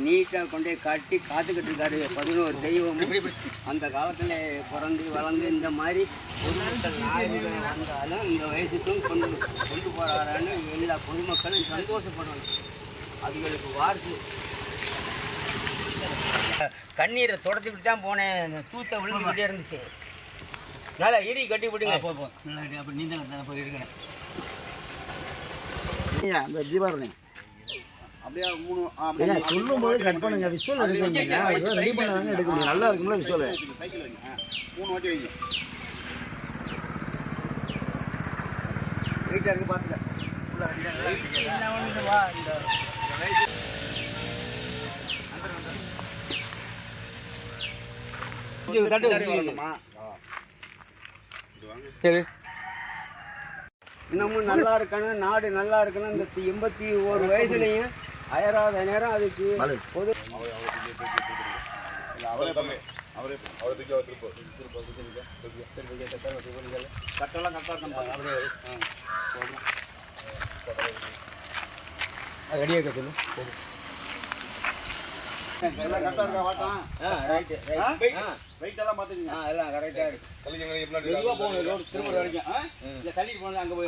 நீட்டாக கொண்டே காட்டி காத்துக்கிட்டு இருக்காரு 11 தெய்வமும். அந்த காலத்தில் பிறந்து வளர்ந்து இந்த மாதிரி பொதுமக்கள் நாயகர்கள் வந்தாலும் இந்த வயசுக்கும் கொண்டு போகிறாரான்னு எல்லா பொதுமக்களும் சந்தோஷப்படணும். அதுகளுக்கு வாரிசு கண்ணீரை தொடச்சிக்கிட்டு தான் போனேன். தூத்த விழுந்துக்கிட்டே இருந்துச்சு. நல்லா இறி கட்டி விடுங்க. அப்போ நீந்த போய் இருக்கிறேன். அந்த தீபாவளி அப்படியே 3 சொல்லும் போது கட் பண்ணுங்க. விஷுவல் எடுக்க ரெடி பண்ணாங்க எடுக்க முடியும். நல்லா இருக்கும்ல விஷுவல். 3 வாட்டி வைங்க. வெயிட்டாக இருக்கு பார்த்துக்க. சரி, இன்னமும் நல்லா இருக்கணும், நாடு நல்லா இருக்கணும். இந்த 81 வயசுலையும் அயராத நேரம் அதுக்கு பொது கட்டெல்லாம் கரெக்டாக ரெடியாக கட்டணும். எல்லாம் கரெக்டாக இருக்கா? வாட்டம் வெயிட் எல்லாம் பார்த்துக்கங்க. எல்லாம் கரெக்டாக இருக்கு. மெதுவாக போகணும். ரோடு திரும்ப வரைக்கும் இல்லை தள்ளிட்டு போனது. அங்கே போய்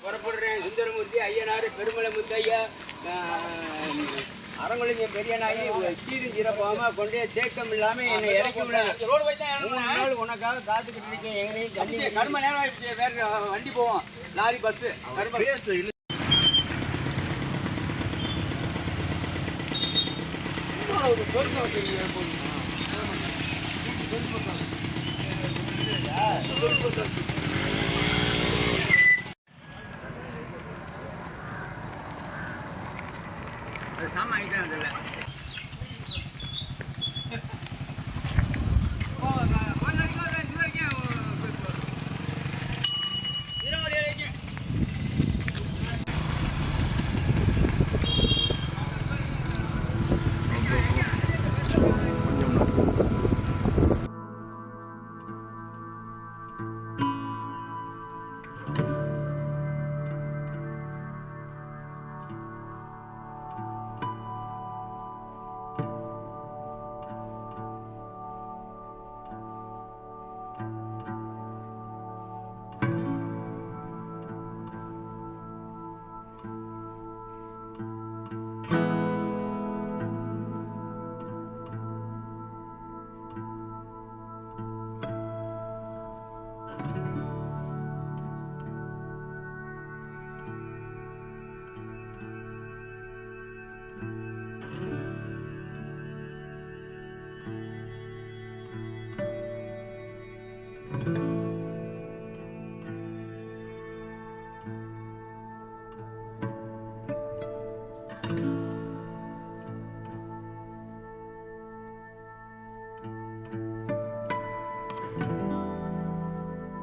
புறப்படுறேன். சுந்தரமூர்த்தி ஐயனார், பெருமலை முத்தையா, அரங்கலிங்க பெரியனாயி சீரும் சிறப்பாம கொண்டே தேக்கம் இல்லாமல் என்னை இறக்கி விட 3 நாள் உனக்காக காத்துக்கிட்டு இருக்கேன். எங்கனையும் தண்ணி கரும நேரம் ஆயிடுச்சு. வேறு வண்டி போவோம், லாரி பஸ்ஸு கரும பேசு. சாமான்